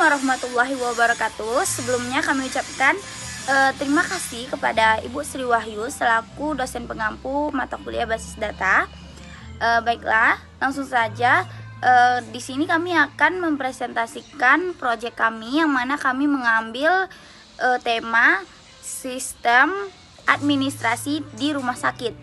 warahmatullahi wabarakatuh. Sebelumnya kami ucapkan terima kasih kepada Ibu Sri Wahyu selaku dosen pengampu mata kuliah basis data. Baiklah, langsung saja. Di sini kami akan mempresentasikan proyek kami yang mana kami mengambil tema sistem administrasi di rumah sakit.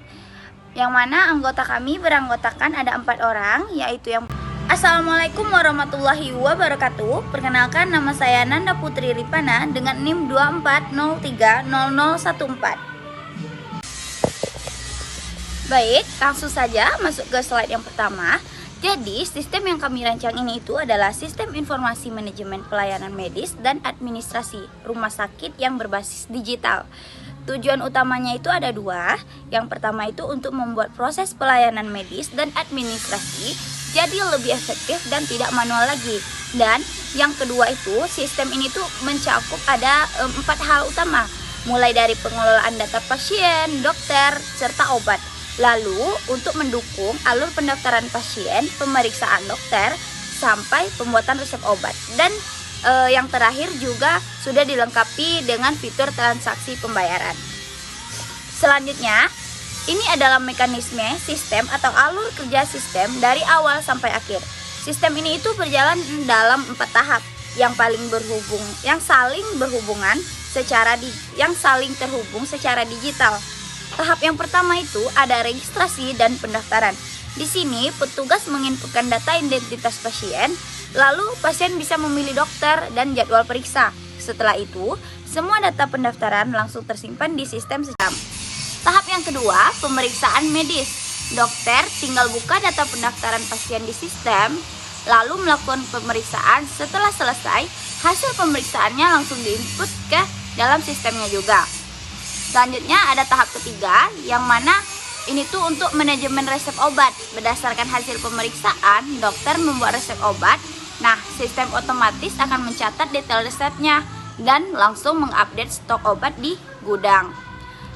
Yang mana anggota kami beranggotakan ada 4 orang, yaitu yang Assalamualaikum warahmatullahi wabarakatuh. Perkenalkan, nama saya Nanda Putri Ripana dengan NIM 24030014. Baik, langsung saja masuk ke slide yang pertama. Jadi, sistem yang kami rancang ini itu adalah sistem informasi manajemen pelayanan medis dan administrasi rumah sakit yang berbasis digital. Tujuan utamanya itu ada 2. Yang pertama itu untuk membuat proses pelayanan medis dan administrasi jadi lebih efektif dan tidak manual lagi. Dan yang kedua itu, sistem ini tuh mencakup ada 4 hal utama, mulai dari pengelolaan data pasien, dokter, serta obat. Lalu untuk mendukung alur pendaftaran pasien, pemeriksaan dokter, sampai pembuatan resep obat. Dan yang terakhir juga sudah dilengkapi dengan fitur transaksi pembayaran. Selanjutnya, ini adalah mekanisme sistem atau alur kerja sistem dari awal sampai akhir. Sistem ini itu berjalan dalam 4 tahap yang saling terhubung secara digital. Tahap yang pertama itu ada registrasi dan pendaftaran. Di sini petugas menginputkan data identitas pasien, lalu pasien bisa memilih dokter dan jadwal periksa. Setelah itu, semua data pendaftaran langsung tersimpan di sistem sistem. Tahap yang kedua, pemeriksaan medis. Dokter tinggal buka data pendaftaran pasien di sistem, lalu melakukan pemeriksaan. Setelah selesai, hasil pemeriksaannya langsung diinput ke dalam sistemnya juga. Selanjutnya ada tahap ketiga, yang mana ini tuh untuk manajemen resep obat. Berdasarkan hasil pemeriksaan, dokter membuat resep obat. Nah, sistem otomatis akan mencatat detail resepnya dan langsung mengupdate stok obat di gudang.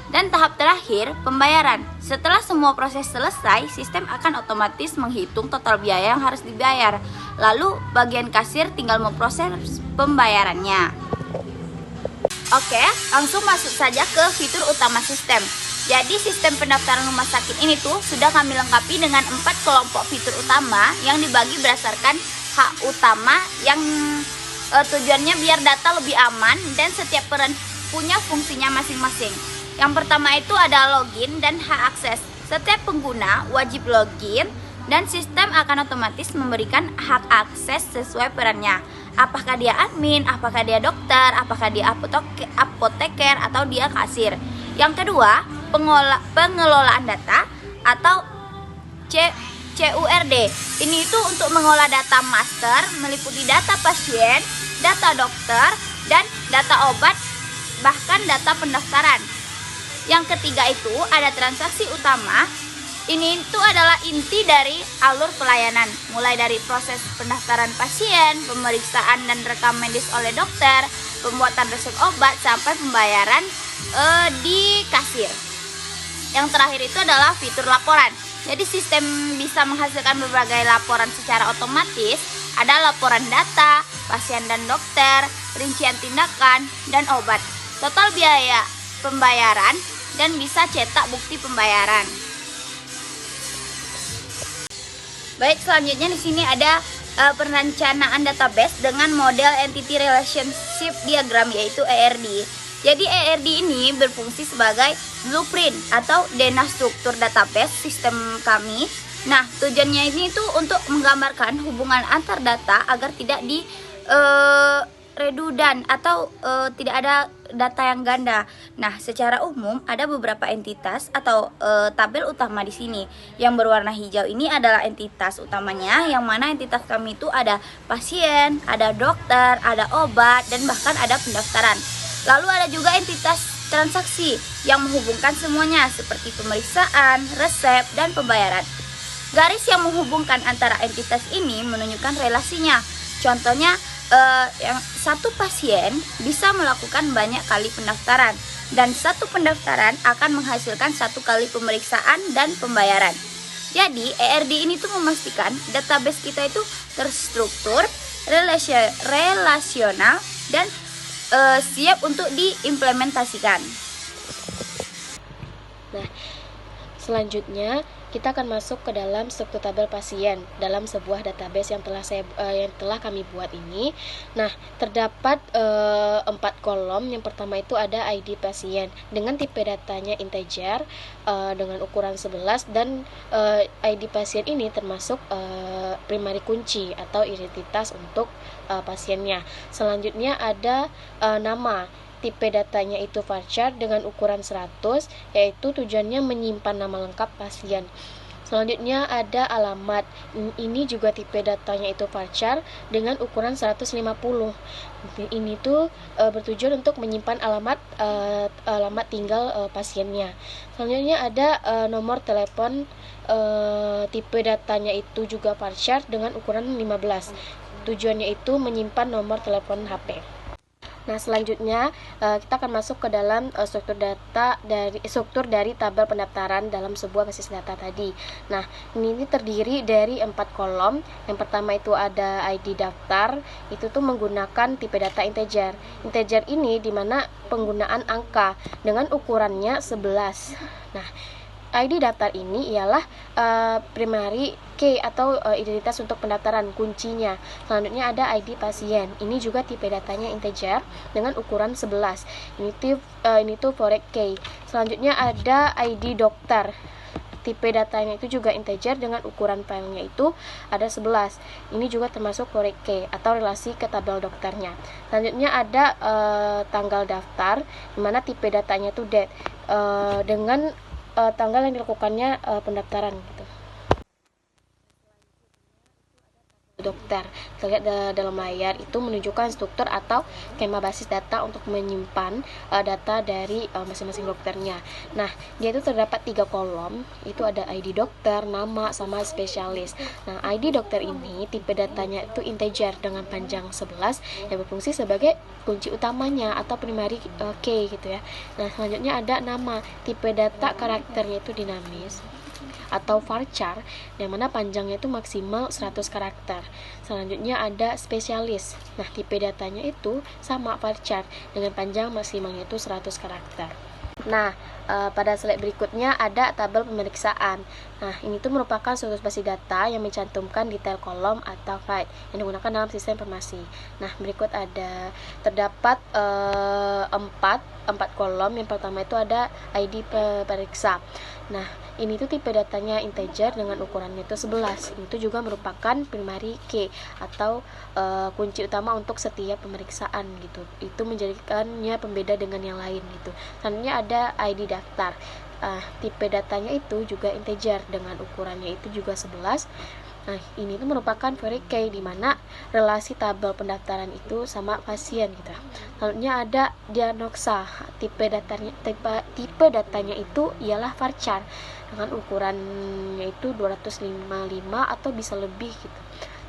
Dan tahap terakhir, pembayaran. Setelah semua proses selesai, sistem akan otomatis menghitung total biaya yang harus dibayar. Lalu bagian kasir tinggal memproses pembayarannya. Oke, langsung masuk saja ke fitur utama sistem. Jadi sistem pendaftaran rumah sakit ini tuh sudah kami lengkapi dengan 4 kelompok fitur utama yang dibagi berdasarkan hak utama yang tujuannya biar data lebih aman dan setiap peran punya fungsinya masing-masing. Yang pertama itu ada login dan hak akses. Setiap pengguna wajib login dan sistem akan otomatis memberikan hak akses sesuai perannya. Apakah dia admin, apakah dia dokter, apakah dia apoteker, atau dia kasir. Yang kedua, pengelolaan data atau CURD. Ini itu untuk mengolah data master, meliputi data pasien, data dokter, dan data obat, bahkan data pendaftaran. Yang ketiga itu ada transaksi utama. Ini itu adalah inti dari alur pelayanan, mulai dari proses pendaftaran pasien, pemeriksaan dan rekam medis oleh dokter, pembuatan resep obat, sampai pembayaran di kasir. Yang terakhir itu adalah fitur laporan. Jadi sistem bisa menghasilkan berbagai laporan secara otomatis. Ada laporan data, pasien dan dokter, rincian tindakan, dan obat, total biaya pembayaran, dan bisa cetak bukti pembayaran. Baik, selanjutnya di sini ada perencanaan database dengan model Entity Relationship Diagram, yaitu ERD. Jadi ERD ini berfungsi sebagai blueprint atau DNA struktur database sistem kami. Nah, tujuannya ini tuh untuk menggambarkan hubungan antar data agar tidak di redundant atau tidak ada data yang ganda. Nah, secara umum ada beberapa entitas atau tabel utama di sini. Yang berwarna hijau ini adalah entitas utamanya, yang mana entitas kami itu ada pasien, ada dokter, ada obat, dan bahkan ada pendaftaran. Lalu ada juga entitas transaksi yang menghubungkan semuanya seperti pemeriksaan, resep, dan pembayaran. Garis yang menghubungkan antara entitas ini menunjukkan relasinya. Contohnya, yang satu pasien bisa melakukan banyak kali pendaftaran, dan satu pendaftaran akan menghasilkan 1 kali pemeriksaan dan pembayaran. Jadi ERD ini tuh memastikan database kita itu terstruktur, relasional, dan siap untuk diimplementasikan. Nah, selanjutnya kita akan masuk ke dalam struktur tabel pasien dalam sebuah database yang telah kami buat ini. Nah, terdapat 4 kolom. Yang pertama itu ada ID pasien dengan tipe datanya integer dengan ukuran 11, dan ID pasien ini termasuk primary kunci atau identitas untuk pasiennya. Selanjutnya ada nama. Tipe datanya itu varchar dengan ukuran 100, yaitu tujuannya menyimpan nama lengkap pasien. Selanjutnya ada alamat. Ini juga tipe datanya itu varchar dengan ukuran 150. Ini tuh bertujuan untuk menyimpan alamat tinggal pasiennya. Selanjutnya ada nomor telepon. Tipe datanya itu juga varchar dengan ukuran 15. Tujuannya itu menyimpan nomor telepon HP. Nah, selanjutnya kita akan masuk ke dalam struktur dari tabel pendaftaran dalam sebuah basis data tadi. Nah, ini terdiri dari 4 kolom. Yang pertama itu ada ID daftar, itu tuh menggunakan tipe data integer. Integer ini dimana penggunaan angka dengan ukurannya 11. Nah, ID daftar ini ialah primary key atau identitas untuk pendaftaran, kuncinya. Selanjutnya ada ID pasien. Ini juga tipe datanya integer dengan ukuran 11. Ini tuh foreign key. Selanjutnya ada ID dokter. Tipe datanya itu juga integer dengan ukuran filenya itu ada 11. Ini juga termasuk foreign key atau relasi ke tabel dokternya. Selanjutnya ada tanggal daftar, dimana tipe datanya itu date dengan tanggal yang dilakukannya pendaftaran gitu. Dokter, kita lihat dalam layar itu menunjukkan struktur atau skema basis data untuk menyimpan data dari masing-masing dokternya. Nah, dia itu terdapat 3 kolom, itu ada ID dokter, nama, sama spesialis. Nah, ID dokter ini tipe datanya itu integer dengan panjang 11 yang berfungsi sebagai kunci utamanya atau primary key gitu ya. Nah, selanjutnya ada nama, tipe data karakternya itu dinamis atau varchar, yang mana panjangnya itu maksimal 100 karakter. Selanjutnya ada spesialis. Nah, tipe datanya itu sama varchar dengan panjang maksimalnya itu 100 karakter. Nah, pada slide berikutnya ada tabel pemeriksaan. Nah, ini tuh merupakan suatu basis data yang mencantumkan detail kolom atau file yang digunakan dalam sistem informasi. Nah, berikut ada terdapat 4 kolom. Yang pertama itu ada ID pemeriksa. Nah, ini tuh tipe datanya integer dengan ukurannya itu 11. Itu juga merupakan primary key atau kunci utama untuk setiap pemeriksaan gitu. Itu menjadikannya pembeda dengan yang lain gitu. Selanjutnya ada ID daftar. Tipe datanya itu juga integer dengan ukurannya itu juga 11. Nah, ini tuh merupakan foreign key di mana relasi tabel pendaftaran itu sama pasien gitu. Selanjutnya ada diagnosa. Tipe datanya itu ialah varchar dengan ukurannya itu 255 atau bisa lebih gitu.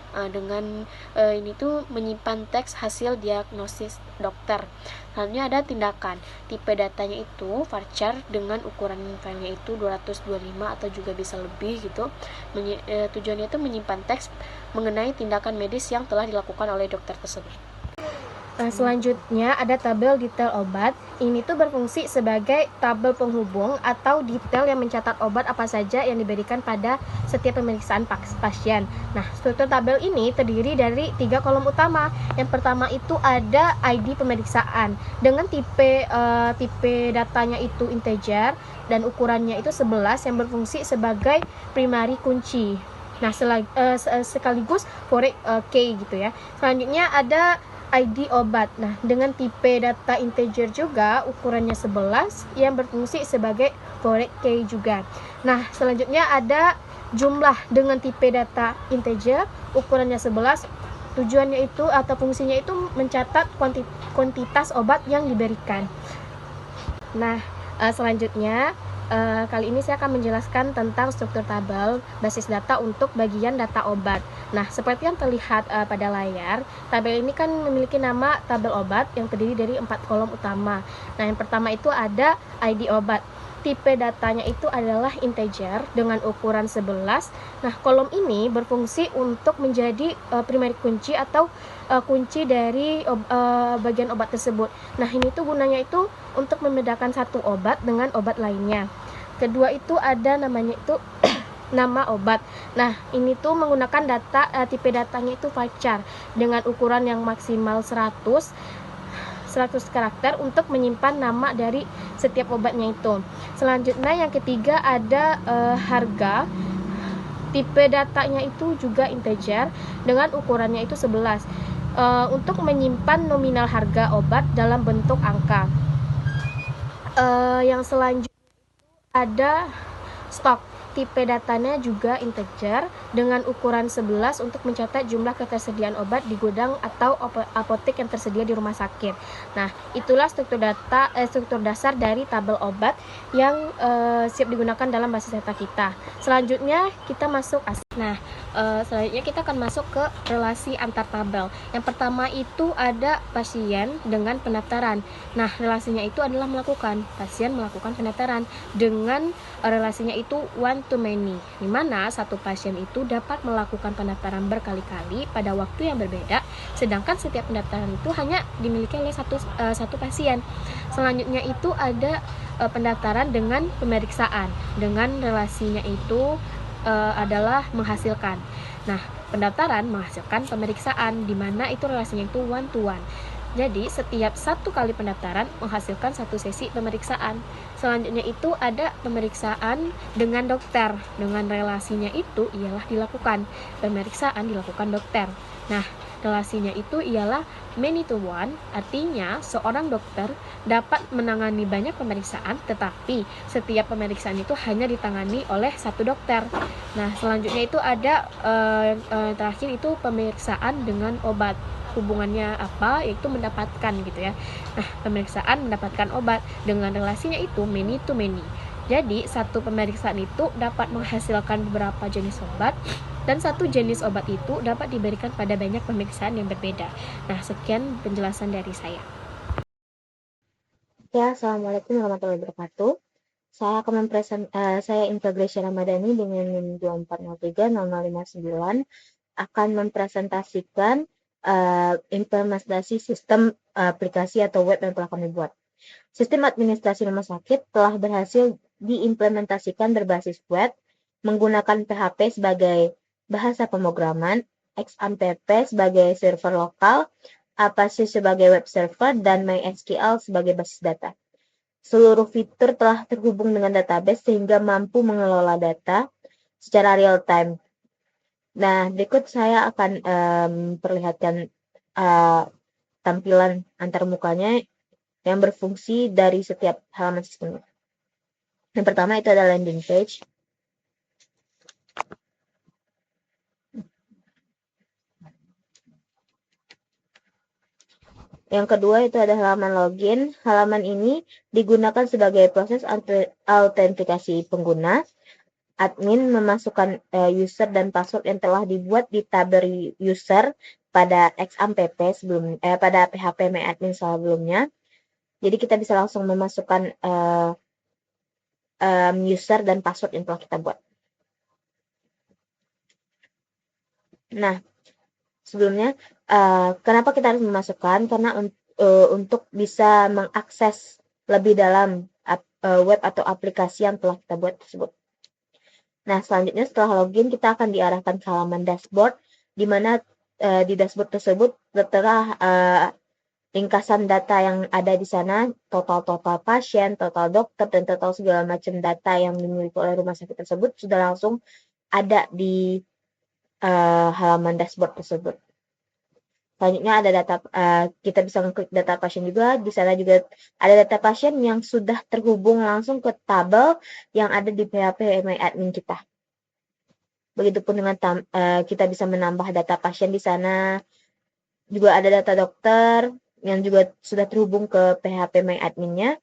Ini tuh menyimpan teks hasil diagnosis dokter. Selanjutnya ada tindakan. Tipe datanya itu varchar dengan ukuran filenya itu 225 atau juga bisa lebih gitu. Tujuannya itu menyimpan teks mengenai tindakan medis yang telah dilakukan oleh dokter tersebut. Nah, selanjutnya ada tabel detail obat. Ini tuh berfungsi sebagai tabel penghubung atau detail yang mencatat obat apa saja yang diberikan pada setiap pemeriksaan pasien. Nah, struktur tabel ini terdiri dari 3 kolom utama. Yang pertama itu ada ID pemeriksaan dengan tipe datanya itu integer dan ukurannya itu 11 yang berfungsi sebagai primary kunci. Nah, sekaligus foreign key gitu ya. Selanjutnya ada ID obat. Nah, dengan tipe data integer juga, ukurannya 11 yang berfungsi sebagai foreign key juga. Nah, selanjutnya ada jumlah dengan tipe data integer, ukurannya 11. Tujuannya itu atau fungsinya itu mencatat kuantitas obat yang diberikan. Nah, selanjutnya kali ini saya akan menjelaskan tentang struktur tabel basis data untuk bagian data obat. Nah, seperti yang terlihat pada layar, tabel ini kan memiliki nama tabel obat yang terdiri dari 4 kolom utama. Nah, yang pertama itu ada ID obat. tipe datanya itu adalah integer dengan ukuran 11. Nah, kolom ini berfungsi untuk menjadi primary kunci atau kunci dari bagian obat tersebut. Nah, ini tuh gunanya itu untuk membedakan satu obat dengan obat lainnya. Kedua itu ada namanya itu nama obat. Nah, ini tuh menggunakan data tipe datanya itu varchar dengan ukuran yang maksimal 100 karakter untuk menyimpan nama dari setiap obatnya itu. Selanjutnya yang ketiga ada harga. Tipe datanya itu juga integer dengan ukurannya itu 11 untuk menyimpan nominal harga obat dalam bentuk angka. Yang selanjutnya ada stok. Tipe datanya juga integer dengan ukuran 11 untuk mencatat jumlah ketersediaan obat di gudang atau apotek yang tersedia di rumah sakit. Nah, itulah struktur dasar dari tabel obat yang siap digunakan dalam basis data kita. Selanjutnya kita masuk selanjutnya kita akan masuk ke relasi antar tabel. Yang pertama itu ada pasien dengan pendaftaran. Nah, relasinya itu adalah pasien melakukan pendaftaran dengan relasinya itu one to many, di mana satu pasien itu dapat melakukan pendaftaran berkali-kali pada waktu yang berbeda, sedangkan setiap pendaftaran itu hanya dimiliki oleh satu pasien. Selanjutnya itu ada pendaftaran dengan pemeriksaan, dengan relasinya itu adalah menghasilkan. Nah, pendaftaran menghasilkan pemeriksaan, di mana itu relasinya itu one to one. Jadi, setiap satu kali pendaftaran menghasilkan satu sesi pemeriksaan. Selanjutnya itu ada pemeriksaan dengan dokter. Dengan relasinya itu ialah dilakukan. Pemeriksaan dilakukan dokter. Nah, relasinya itu ialah many to one, artinya seorang dokter dapat menangani banyak pemeriksaan, tetapi setiap pemeriksaan itu hanya ditangani oleh satu dokter. Nah, selanjutnya itu ada terakhir itu pemeriksaan dengan obat. Hubungannya apa, yaitu mendapatkan gitu ya. Nah, pemeriksaan mendapatkan obat dengan relasinya itu many to many. Jadi, satu pemeriksaan itu dapat menghasilkan beberapa jenis obat, dan satu jenis obat itu dapat diberikan pada banyak pemeriksaan yang berbeda. Nah, sekian penjelasan dari saya. Ya, Assalamualaikum warahmatullahi wabarakatuh. Saya Inka Gracia Ramadhani dengan NIM 24030059 akan mempresentasikan implementasi sistem aplikasi atau web yang telah kami buat. Sistem administrasi rumah sakit telah berhasil diimplementasikan berbasis web menggunakan PHP sebagai bahasa pemrograman, XAMPP sebagai server lokal, Apache sebagai web server, dan MySQL sebagai basis data. Seluruh fitur telah terhubung dengan database sehingga mampu mengelola data secara real time. Nah, berikut saya akan perlihatkan tampilan antarmukanya yang berfungsi dari setiap halaman sistem. Yang pertama itu adalah landing page. Yang kedua itu ada halaman login. Halaman ini digunakan sebagai proses autentikasi pengguna. Admin memasukkan user dan password yang telah dibuat di tabel user pada XAMPP pada PHP MyAdmin sebelumnya. Jadi kita bisa langsung memasukkan user dan password yang telah kita buat. Nah, sebelumnya kenapa kita harus memasukkan? Karena untuk bisa mengakses lebih dalam web atau aplikasi yang telah kita buat tersebut. Nah, selanjutnya setelah login kita akan diarahkan ke halaman dashboard, di mana di dashboard tersebut tertera ringkasan data yang ada di sana, total pasien, total dokter, dan total segala macam data yang dimiliki oleh rumah sakit tersebut sudah langsung ada di halaman dashboard tersebut. Selanjutnya ada data, kita bisa mengklik data pasien juga. Di sana juga ada data pasien yang sudah terhubung langsung ke tabel yang ada di PHP MyAdmin kita. Begitupun dengan kita bisa menambah data pasien di sana. Juga ada data dokter yang juga sudah terhubung ke PHP MyAdmin-nya.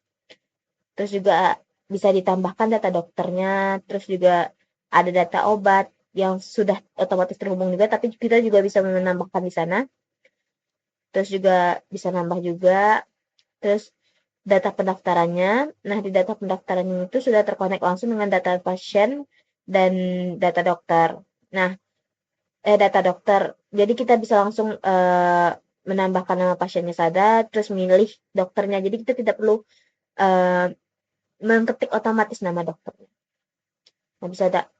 Terus juga bisa ditambahkan data dokternya. Terus juga ada data obat yang sudah otomatis terhubung juga, tapi kita juga bisa menambahkan di sana. Terus juga bisa nambah juga. Terus data pendaftarannya. Nah, di data pendaftarannya itu sudah terkonek langsung dengan data pasien dan data dokter. Nah, data dokter. Jadi kita bisa langsung menambahkan nama pasiennya saja, terus milih dokternya. Jadi kita tidak perlu mengetik otomatis nama dokternya. Nah, bisa ada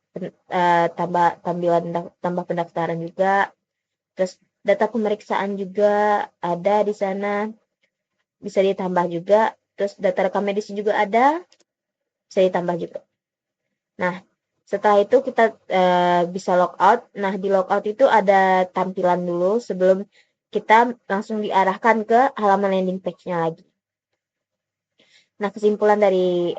tambah pendaftaran juga. Terus data pemeriksaan juga ada di sana, bisa ditambah juga. Terus data rekam medis juga ada, bisa ditambah juga. Nah, setelah itu kita bisa logout. Nah, di logout itu ada tampilan dulu sebelum kita langsung diarahkan ke halaman landing page-nya lagi. Nah, kesimpulan dari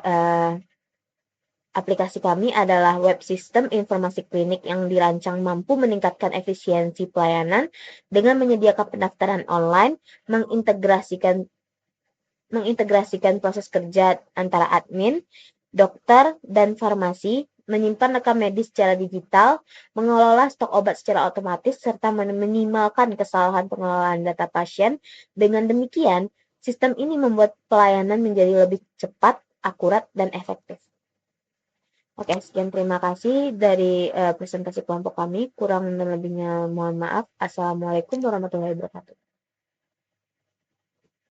aplikasi kami adalah web sistem informasi klinik yang dirancang mampu meningkatkan efisiensi pelayanan dengan menyediakan pendaftaran online, mengintegrasikan proses kerja antara admin, dokter, dan farmasi, menyimpan rekam medis secara digital, mengelola stok obat secara otomatis, serta meminimalkan kesalahan pengelolaan data pasien. Dengan demikian, sistem ini membuat pelayanan menjadi lebih cepat, akurat, dan efektif. Oke, sekian terima kasih dari presentasi kelompok kami. Kurang dan lebihnya mohon maaf. Assalamualaikum warahmatullahi wabarakatuh.